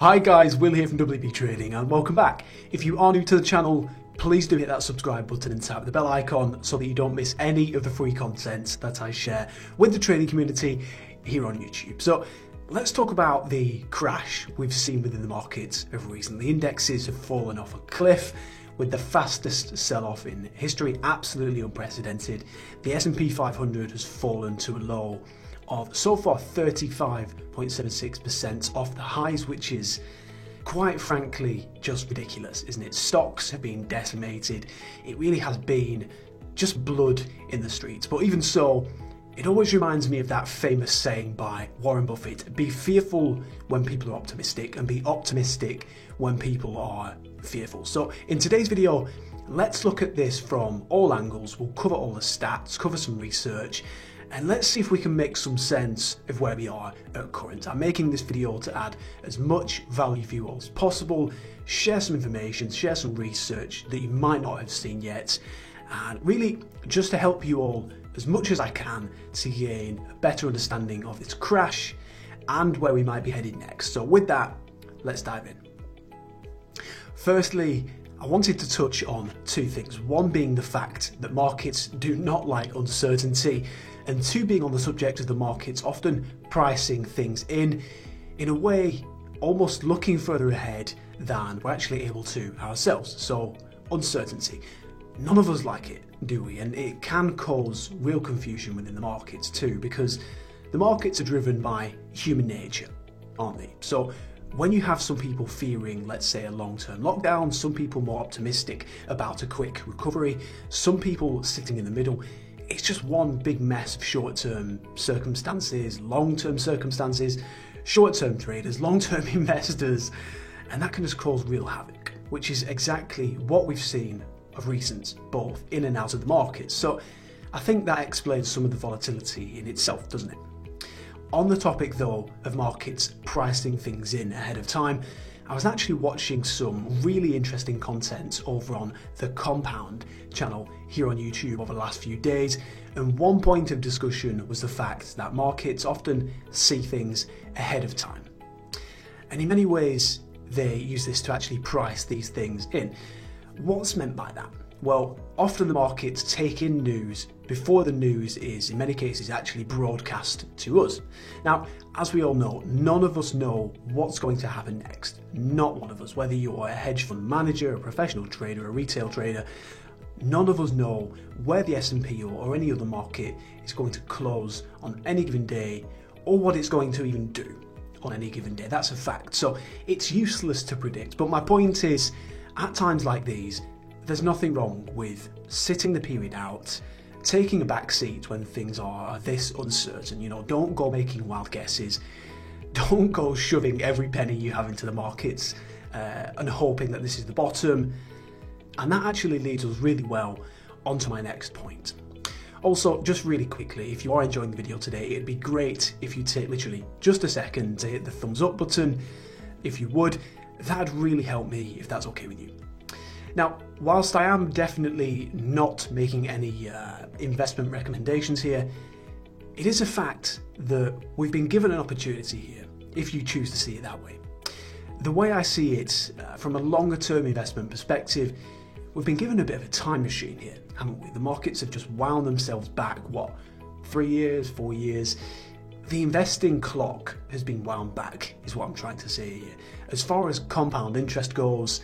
Hi guys, Will here from WP Trading and welcome back. If you are new to the channel, please do hit that subscribe button and tap the bell icon so that you don't miss any of the free content that I share with the trading community here on YouTube. So let's talk about the crash we've seen within the markets of recent. The indexes have fallen off a cliff with the fastest sell-off in history, absolutely unprecedented. The S&P 500 has fallen to a low of so far 35.76% off the highs, which is quite frankly just ridiculous, isn't it? Stocks have been decimated. It really has been just blood in the streets. But even so, it always reminds me of that famous saying by Warren Buffett: be fearful when people are optimistic and be optimistic when people are fearful. So in today's video, let's look at this from all angles. We'll cover all the stats, cover some research, and let's see if we can make some sense of where we are at current. I'm making this video to add as much value for you all as possible, share some information, share some research that you might not have seen yet, and really just to help you all as much as I can to gain a better understanding of this crash and where we might be headed next. So with that, let's dive in. Firstly, I wanted to touch on two things. One being the fact that markets do not like uncertainty, and two being on the subject of the markets often pricing things in a way almost looking further ahead than we're actually able to ourselves. So uncertainty. None of us like it, do we? And it can cause real confusion within the markets too, because the markets are driven by human nature, aren't they? So when you have some people fearing, let's say, a long-term lockdown, some people more optimistic about a quick recovery, some people sitting in the middle, it's just one big mess of short-term circumstances, long-term circumstances, short-term traders, long-term investors, and that can just cause real havoc, which is exactly what we've seen of recent, both in and out of the markets. So I think that explains some of the volatility in itself, doesn't it? On the topic though of markets pricing things in ahead of time, I was actually watching some really interesting content over on the Compound channel here on YouTube over the last few days, and one point of discussion was the fact that markets often see things ahead of time. And in many ways, they use this to actually price these things in. What's meant by that? Well, often the markets take in news before the news is, in many cases, actually broadcast to us. Now, as we all know, none of us know what's going to happen next. Not one of us. Whether you're a hedge fund manager, a professional trader, a retail trader, none of us know where the S&P or any other market is going to close on any given day, or what it's going to even do on any given day. That's a fact. So it's useless to predict. But my point is, at times like these, there's nothing wrong with sitting the period out, taking a back seat when things are this uncertain. You know, don't go making wild guesses. Don't go shoving every penny you have into the markets and hoping that this is the bottom. And that actually leads us really well onto my next point. Also, just really quickly, if you are enjoying the video today, it'd be great if you take literally just a second to hit the thumbs up button. If you would, that'd really help me if that's okay with you. Now, whilst I am definitely not making any investment recommendations here, it is a fact that we've been given an opportunity here, if you choose to see it that way. The way I see it, from a longer term investment perspective, we've been given a bit of a time machine here, haven't we? The markets have just wound themselves back, 3 years, 4 years? The investing clock has been wound back, is what I'm trying to say here. As far as compound interest goes,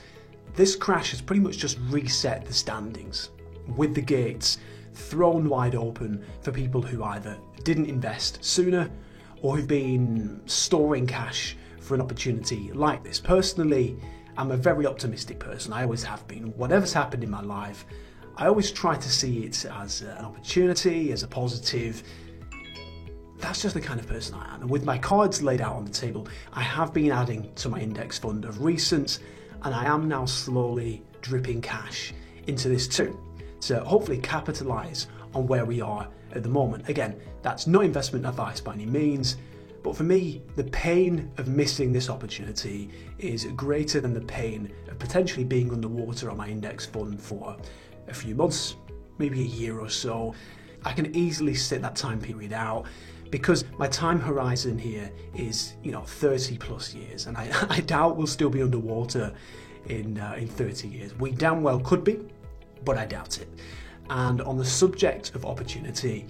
this crash has pretty much just reset the standings, with the gates thrown wide open for people who either didn't invest sooner or who've been storing cash for an opportunity like this. Personally, I'm a very optimistic person. I always have been. Whatever's happened in my life, I always try to see it as an opportunity, as a positive. That's just the kind of person I am. And with my cards laid out on the table, I have been adding to my index fund of recent, and I am now slowly dripping cash into this too, to hopefully capitalise on where we are at the moment. Again, that's not investment advice by any means, but for me, the pain of missing this opportunity is greater than the pain of potentially being underwater on my index fund for a few months, maybe a year or so. I can easily sit that time period out, because my time horizon here is 30 plus years, and I doubt we'll still be underwater in 30 years. We damn well could be, but I doubt it. And on the subject of opportunity,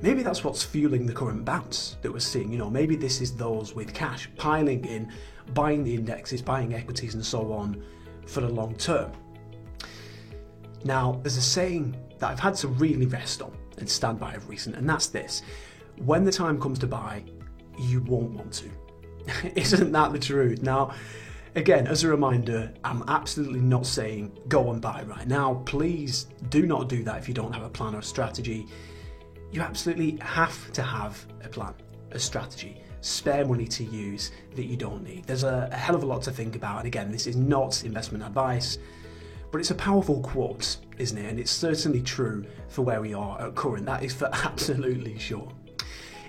maybe that's what's fueling the current bounce that we're seeing. Maybe this is those with cash piling in, buying the indexes, buying equities and so on for the long term. Now, there's a saying that I've had to really rest on and stand by of recent, and that's this: when the time comes to buy, you won't want to. Isn't that the truth? Now, again, as a reminder, I'm absolutely not saying go and buy right now. Please do not do that if you don't have a plan or a strategy. You absolutely have to have a plan, a strategy, spare money to use that you don't need. There's a hell of a lot to think about, and again, this is not investment advice, but it's a powerful quote, isn't it? And it's certainly true for where we are at current. That is for absolutely sure.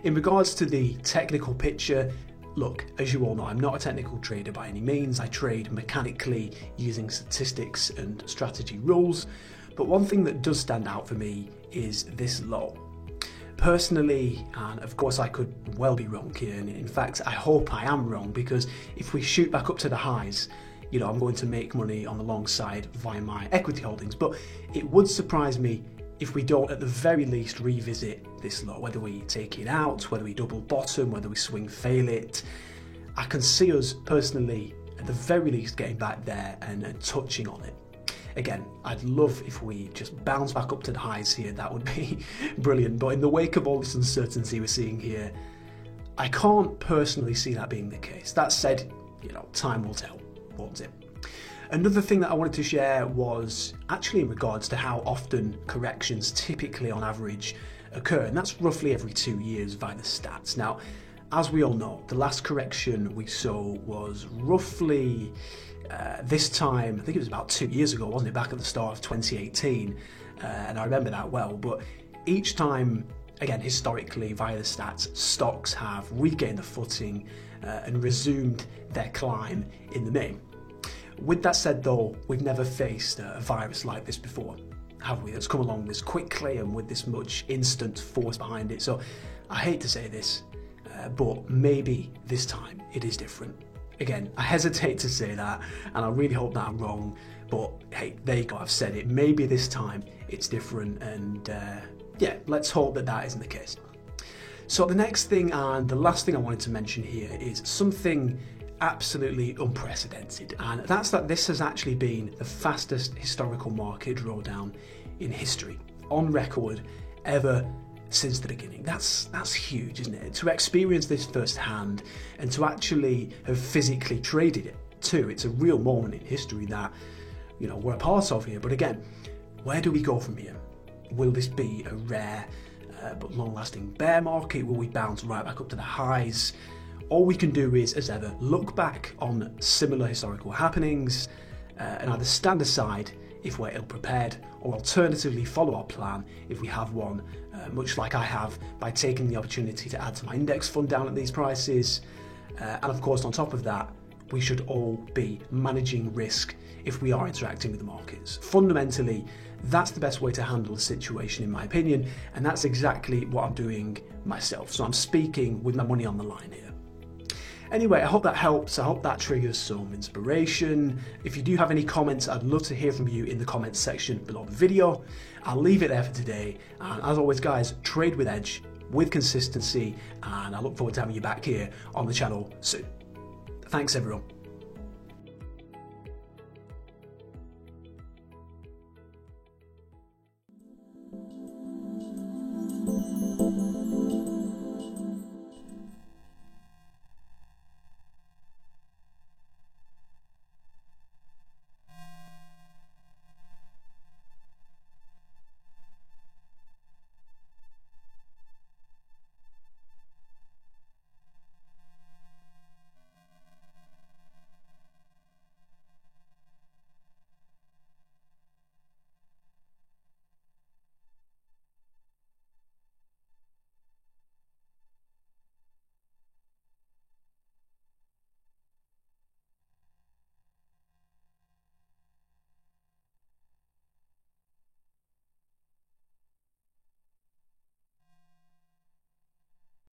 In regards to the technical picture, look, as you all know, I'm not a technical trader by any means. I trade mechanically using statistics and strategy rules. But one thing that does stand out for me is this low. Personally, and of course I could well be wrong here, and in fact I hope I am wrong, because if we shoot back up to the highs, I'm going to make money on the long side via my equity holdings. But it would surprise me if we don't at the very least revisit this low, whether we take it out, whether we double bottom, whether we swing fail it. I can see us personally at the very least getting back there and touching on it. Again, I'd love if we just bounce back up to the highs here. That would be brilliant. But in the wake of all this uncertainty we're seeing here, I can't personally see that being the case. That said, time will tell, won't it? Another thing that I wanted to share was actually in regards to how often corrections typically on average occur, and that's roughly every 2 years via the stats. Now, as we all know, the last correction we saw was roughly this time, I think it was about 2 years ago, wasn't it, back at the start of 2018, and I remember that well. But each time, again, historically via the stats, stocks have regained the footing and resumed their climb in the main. With that said though, we've never faced a virus like this before, have we? That's come along this quickly and with this much instant force behind it. So I hate to say this, but maybe this time it is different. Again, I hesitate to say that, and I really hope that I'm wrong, but hey, there you go, I've said it. Maybe this time it's different, and yeah, let's hope that that isn't the case. So the next thing and the last thing I wanted to mention here is something absolutely unprecedented, and that's that this has actually been the fastest historical market drawdown in history, on record, ever since the beginning. That's huge, isn't it? To experience this firsthand and to actually have physically traded it too. It's a real moment in history that we're a part of here. But again, where do we go from here? Will this be a rare but long-lasting bear market? Will we bounce right back up to the highs? All we can do is, as ever, look back on similar historical happenings and either stand aside if we're ill-prepared, or alternatively follow our plan if we have one, much like I have, by taking the opportunity to add to my index fund down at these prices. And of course, on top of that, we should all be managing risk if we are interacting with the markets. Fundamentally, that's the best way to handle the situation, in my opinion, and that's exactly what I'm doing myself. So I'm speaking with my money on the line here. Anyway, I hope that helps. I hope that triggers some inspiration. If you do have any comments, I'd love to hear from you in the comments section below the video. I'll leave it there for today. And as always, guys, trade with edge, with consistency, and I look forward to having you back here on the channel soon. Thanks, everyone.